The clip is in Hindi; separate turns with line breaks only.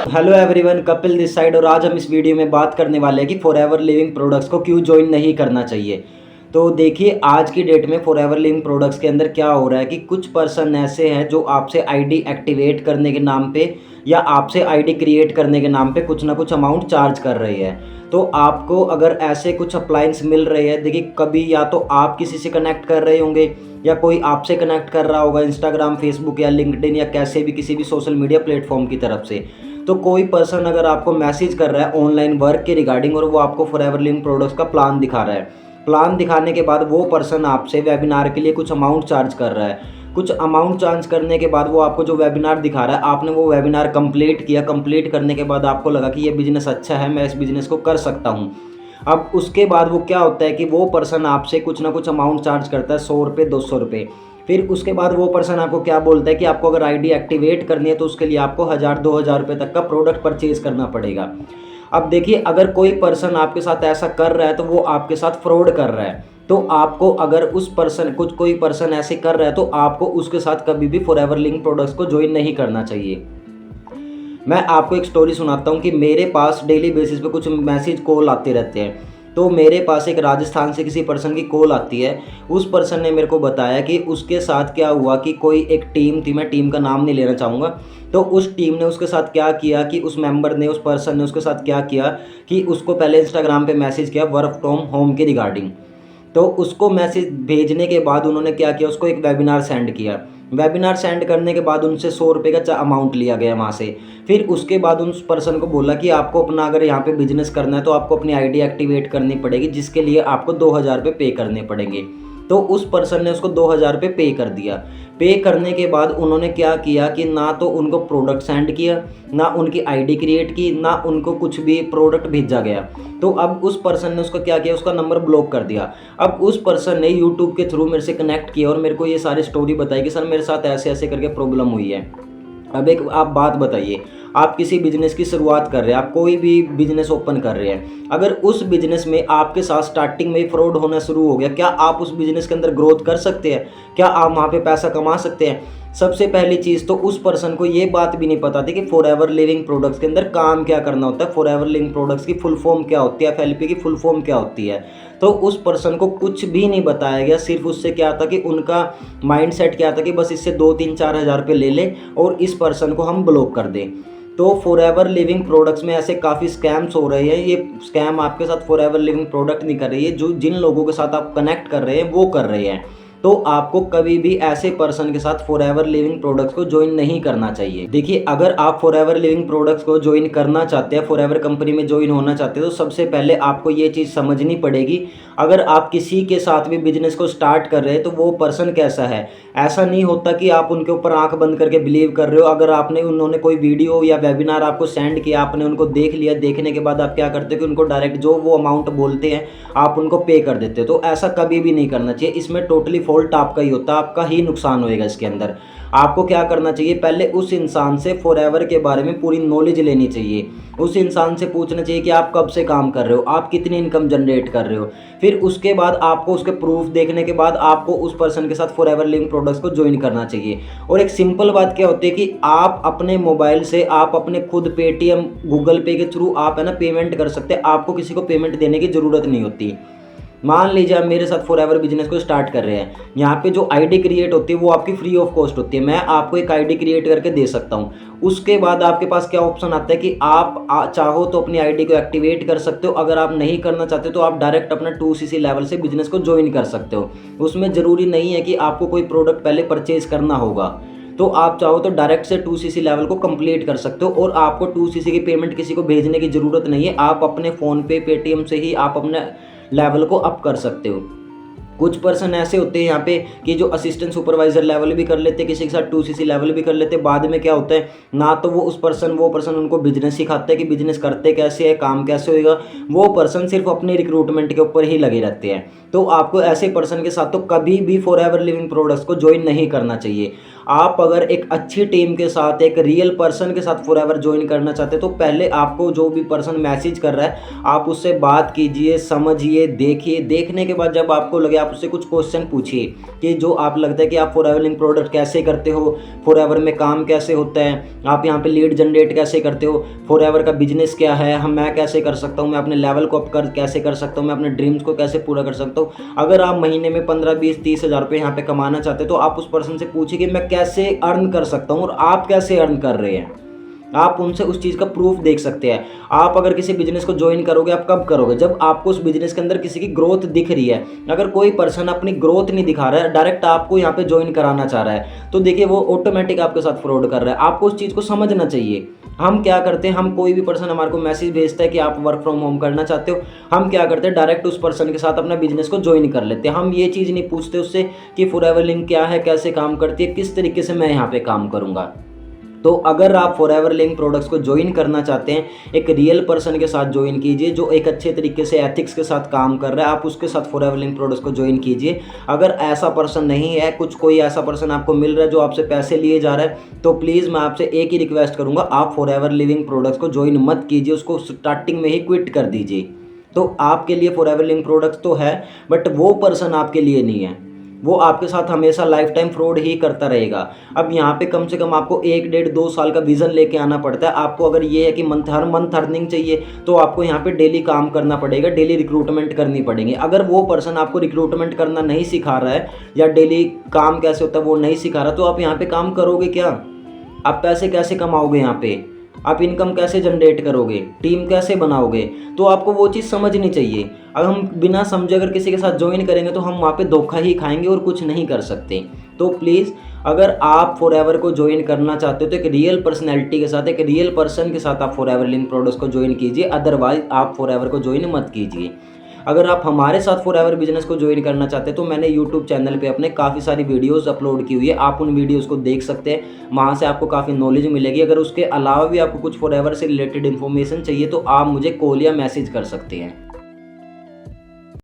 Hello everyone, Kapil this side. और आज हम इस वीडियो में बात करने वाले हैं कि फॉरएवर लिविंग प्रोडक्ट्स को क्यों ज्वाइन नहीं करना चाहिए। तो देखिए, आज की डेट में फॉरएवर लिविंग प्रोडक्ट्स के अंदर क्या हो रहा है कि कुछ पर्सन ऐसे हैं जो आपसे आईडी एक्टिवेट करने के नाम पे या आपसे आईडी क्रिएट करने के नाम पे कुछ ना कुछ अमाउंट चार्ज कर रहे हैं। तो आपको अगर ऐसे कुछ अप्लायंस मिल रहे हैं, देखिए कभी या तो आप किसी से कनेक्ट कर रहे होंगे या कोई आपसे कनेक्ट कर रहा होगा इंस्टाग्राम, फेसबुक या लिंक्डइन या कैसे भी किसी भी सोशल मीडिया प्लेटफॉर्म की तरफ से। तो कोई पर्सन अगर आपको मैसेज कर रहा है ऑनलाइन वर्क के रिगार्डिंग और वो आपको फॉरएवर लिविंग प्रोडक्ट्स का प्लान दिखा रहा है, प्लान दिखाने के बाद वो पर्सन आपसे वेबिनार के लिए कुछ अमाउंट चार्ज कर रहा है। कुछ अमाउंट चार्ज करने के बाद वो आपको जो वेबिनार दिखा रहा है, आपने वो वेबिनार कंप्लीट किया। कंप्लीट करने के बाद आपको लगा कि ये बिज़नेस अच्छा है, मैं इस बिज़नेस को कर सकता हूँ। अब उसके बाद वो क्या होता है कि वो पर्सन आपसे कुछ ना कुछ अमाउंट चार्ज करता है, 100 रुपये, 200 रुपये। फिर उसके बाद वो पर्सन आपको क्या बोलता है कि आपको अगर आईडी एक्टिवेट करनी है तो उसके लिए आपको 1000-2000 रुपये तक का प्रोडक्ट परचेज करना पड़ेगा। अब देखिए, अगर कोई पर्सन आपके साथ ऐसा कर रहा है तो वो आपके साथ फ्रॉड कर रहा है। तो आपको अगर उस पर्सन कोई पर्सन ऐसे कर रहा है तो आपको उसके साथ कभी भी फॉरएवर लिविंग प्रोडक्ट्स को ज्वाइन नहीं करना चाहिए। मैं आपको एक स्टोरी सुनाता हूँ कि मेरे पास डेली बेसिस पे कुछ मैसेज कॉल आते रहते हैं। तो मेरे पास एक राजस्थान से किसी पर्सन की कॉल आती है। उस पर्सन ने मेरे को बताया कि उसके साथ क्या हुआ कि कोई एक टीम थी, मैं टीम का नाम नहीं लेना चाहूँगा। तो उस टीम ने उसके साथ क्या किया कि उस मेंबर ने, उस पर्सन ने उसके साथ क्या किया कि उसको पहले इंस्टाग्राम पे मैसेज किया वर्क फ्रॉम होम के रिगार्डिंग। तो उसको मैसेज भेजने के बाद उन्होंने क्या किया, उसको एक वेबिनार सेंड किया। वेबिनार सेंड करने के बाद उनसे 100 रुपये का अमाउंट लिया गया वहाँ से। फिर उसके बाद उस पर्सन को बोला कि आपको अपना अगर यहाँ पे बिजनेस करना है तो आपको अपनी आईडी एक्टिवेट करनी पड़ेगी, जिसके लिए आपको 2000 रुपये पे करने पड़ेंगे। तो उस पर्सन ने उसको 2000 रुपये पे कर दिया। पे करने के बाद उन्होंने क्या किया कि ना तो उनको प्रोडक्ट सेंड किया, ना उनकी आईडी क्रिएट की, ना उनको कुछ भी प्रोडक्ट भेजा गया। तो अब उस पर्सन ने उसका क्या किया, उसका नंबर ब्लॉक कर दिया। अब उस पर्सन ने यूट्यूब के थ्रू मेरे से कनेक्ट किया और मेरे को ये सारी स्टोरी बताई कि सर मेरे साथ ऐसे ऐसे करके प्रॉब्लम हुई है। अब एक आप बात बताइए, आप किसी बिजनेस की शुरुआत कर रहे हैं, आप कोई भी बिजनेस ओपन कर रहे हैं, अगर उस बिजनेस में आपके साथ स्टार्टिंग में ही फ्रॉड होना शुरू हो गया, क्या आप उस बिजनेस के अंदर ग्रोथ कर सकते हैं? क्या आप वहाँ पे पैसा कमा सकते हैं? सबसे पहली चीज़ तो उस पर्सन को ये बात भी नहीं पता थी कि फॉरएवर लिविंग प्रोडक्ट्स के अंदर काम क्या करना होता है, फॉरएवर लिविंग प्रोडक्ट्स की फुल फॉर्म क्या होती है, एफएलपी की फुल फॉर्म क्या होती है। तो उस पर्सन को कुछ भी नहीं बताया गया। सिर्फ उससे क्या था कि उनका माइंडसेट क्या था कि बस इससे 2-3-4 हज़ार रुपये ले लें और इस पर्सन को हम ब्लॉक कर दें। तो फॉरएवर लिविंग प्रोडक्ट्स में ऐसे काफ़ी स्कैम्स हो रहे हैं। ये स्कैम आपके साथ फॉरएवर लिविंग प्रोडक्ट नहीं कर रही है, जो जिन लोगों के साथ आप कनेक्ट कर रहे हैं वो कर रहे हैं। तो आपको कभी भी ऐसे पर्सन के साथ फॉरएवर लिविंग प्रोडक्ट्स को ज्वाइन नहीं करना चाहिए। देखिए, अगर आप फॉरएवर लिविंग प्रोडक्ट्स को ज्वाइन करना चाहते हैं, फॉरएवर कंपनी में ज्वाइन होना चाहते हैं, तो सबसे पहले आपको ये चीज़ समझनी पड़ेगी, अगर आप किसी के साथ भी बिजनेस को स्टार्ट कर रहे हैं तो वो पर्सन कैसा है। ऐसा नहीं होता कि आप उनके ऊपर आंख बंद करके बिलीव कर रहे हो। अगर आपने उन्होंने कोई वीडियो या वेबिनार आपको सेंड किया, आपने उनको देख लिया, देखने के बाद आप क्या करते हो कि उनको डायरेक्ट जो वो अमाउंट बोलते हैं आप उनको पे कर देते हो। तो ऐसा कभी भी नहीं करना चाहिए। इसमें टोटली फॉल्ट आपका ही होता है, आपका ही नुकसान होएगा इसके अंदर। आपको क्या करना चाहिए, पहले उस इंसान से फॉरएवर के बारे में पूरी नॉलेज लेनी चाहिए। उस इंसान से पूछना चाहिए कि आप कब से काम कर रहे हो, आप कितनी इनकम जनरेट कर रहे हो। फिर उसके बाद आपको उसके प्रूफ देखने के बाद आपको उस पर्सन के साथ फॉरएवर लिविंग प्रोडक्ट्स को ज्वाइन करना चाहिए। और एक सिंपल बात क्या होती है कि आप अपने मोबाइल से आप अपने खुद पेटीएम, गूगल पे के थ्रू आप है ना पेमेंट कर सकते हैं। आपको किसी को पेमेंट देने की ज़रूरत नहीं होती। मान लीजिए आप मेरे साथ फॉरएवर बिजनेस को स्टार्ट कर रहे हैं, यहाँ पे जो आईडी क्रिएट होती है वो आपकी फ्री ऑफ कॉस्ट होती है। मैं आपको एक आईडी क्रिएट करके दे सकता हूँ। उसके बाद आपके पास क्या ऑप्शन आता है कि आप चाहो तो अपनी आईडी को एक्टिवेट कर सकते हो। अगर आप नहीं करना चाहते तो आप डायरेक्ट अपना 2cc लेवल से बिजनेस को ज्वाइन कर सकते हो। उसमें ज़रूरी नहीं है कि आपको कोई प्रोडक्ट पहले परचेज करना होगा। तो आप चाहो तो डायरेक्ट से 2cc लेवल को कंप्लीट कर सकते हो और आपको 2cc की पेमेंट किसी को भेजने की ज़रूरत नहीं है। आप अपने फ़ोन पे, पेटीएम से ही आप अपने लेवल को अप कर सकते हो। कुछ पर्सन ऐसे होते हैं यहाँ पे कि जो असिस्टेंट सुपरवाइजर लेवल भी कर लेते हैं, किसी के साथ 2cc लेवल भी कर लेते हैं। बाद में क्या होता है, ना तो वो पर्सन उनको बिजनेस सिखाता है कि बिजनेस करते कैसे है, काम कैसे होएगा। वो पर्सन सिर्फ अपने रिक्रूटमेंट के ऊपर ही लगे रहते हैं। तो आपको ऐसे पर्सन के साथ तो कभी भी फॉरएवर लिविंग प्रोडक्ट्स को ज्वाइन नहीं करना चाहिए। आप अगर एक अच्छी टीम के साथ, एक रियल पर्सन के साथ फॉरएवर ज्वाइन करना चाहते हैं तो पहले आपको जो भी पर्सन मैसेज कर रहा है आप उससे बात कीजिए, समझिए, देखिए। देखने के बाद जब आपको लगे आप उससे कुछ क्वेश्चन पूछिए कि जो आप लगता है कि आप फॉरएवर लिंक प्रोडक्ट कैसे करते हो, फॉरएवर में काम कैसे होता है, आप यहाँ पे लीड जनरेट कैसे करते हो, फॉरएवर का बिजनेस क्या है, मैं कैसे कर सकता हूँ, मैं अपने लेवल को अप कैसे कर सकता हूँ, मैं अपने ड्रीम्स को कैसे पूरा कर सकता हूँ। अगर आप महीने में 15, 20, 30 हज़ार रुपये यहाँ पे कमाना चाहते हो तो आप उस पर्सन से पूछिए कि मैं कैसे अर्न कर सकता हूँ और आप कैसे अर्न कर रहे हैं। आप उनसे उस चीज़ का प्रूफ देख सकते हैं। आप अगर किसी बिजनेस को ज्वाइन करोगे, आप कब करोगे? जब आपको उस बिजनेस के अंदर किसी की ग्रोथ दिख रही है। अगर कोई पर्सन अपनी ग्रोथ नहीं दिखा रहा है, डायरेक्ट आपको यहाँ पे ज्वाइन कराना चाह रहा है, तो देखिए वो ऑटोमेटिक आपके साथ फ्रॉड कर रहा है। आपको उस चीज़ को समझना चाहिए। हम क्या करते हैं, हम कोई भी पर्सन हमारे को मैसेज भेजता है कि आप वर्क फ्रॉम होम करना चाहते हो, हम क्या करते हैं डायरेक्ट उस पर्सन के साथ अपना बिजनेस को ज्वाइन कर लेते हैं। हम ये चीज़ नहीं पूछते उससे कि फॉरएवर लिंक क्या है, कैसे काम करती है, किस तरीके से मैं यहाँ पे काम करूँगा। तो अगर आप फॉरएवर लिंक प्रोडक्ट्स को ज्वाइन करना चाहते हैं, एक रियल पर्सन के साथ ज्वाइन कीजिए जो एक अच्छे तरीके से एथिक्स के साथ काम कर रहा है, आप उसके साथ फॉरएवर लिंक प्रोडक्ट्स को ज्वाइन कीजिए। अगर ऐसा पर्सन नहीं है, कोई ऐसा पर्सन आपको मिल रहा है जो आपसे पैसे लिए जा रहा है, तो प्लीज़ मैं आपसे एक ही रिक्वेस्ट करूँगा, आप फॉरएवर लिविंग प्रोडक्ट्स को ज्वाइन मत कीजिए, उसको स्टार्टिंग में ही क्विट कर दीजिए। तो आपके लिए फॉरएवर लिंक प्रोडक्ट्स तो है, बट वो पर्सन आपके लिए नहीं है। वो आपके साथ हमेशा लाइफ टाइम फ्रॉड ही करता रहेगा। अब यहाँ पे कम से कम आपको 1, 1.5, 2 साल का विजन लेके आना पड़ता है। आपको अगर ये है कि हर मंथ अर्निंग चाहिए तो आपको यहाँ पे डेली काम करना पड़ेगा, डेली रिक्रूटमेंट करनी पड़ेगी। अगर वो पर्सन आपको रिक्रूटमेंट करना नहीं सिखा रहा है या डेली काम कैसे होता है वो नहीं सिखा रहा, तो आप यहाँ पे काम करोगे क्या? आप पैसे कैसे कमाओगे यहाँ पे? आप इनकम कैसे जनरेट करोगे? टीम कैसे बनाओगे? तो आपको वो चीज़ समझनी चाहिए। अगर हम बिना समझे अगर किसी के साथ ज्वाइन करेंगे तो हम वहाँ पे धोखा ही खाएंगे और कुछ नहीं कर सकते। तो प्लीज़ अगर आप फॉरएवर को ज्वाइन करना चाहते हो तो एक रियल पर्सनैलिटी के साथ, एक रियल पर्सन के साथ आप फॉरएवर लिंक प्रोडक्ट्स को ज्वाइन कीजिए, अदरवाइज आप फॉरएवर को ज्वाइन मत कीजिए। अगर आप हमारे साथ फॉरएवर बिजनेस को ज्वाइन करना चाहते हैं तो मैंने यूट्यूब चैनल पे अपने काफ़ी सारी वीडियोस अपलोड की हुई है, आप उन वीडियोस को देख सकते हैं, वहाँ से आपको काफ़ी नॉलेज मिलेगी। अगर उसके अलावा भी आपको कुछ फॉरएवर से रिलेटेड इन्फॉर्मेशन चाहिए तो आप मुझे कॉल या मैसेज कर सकते हैं।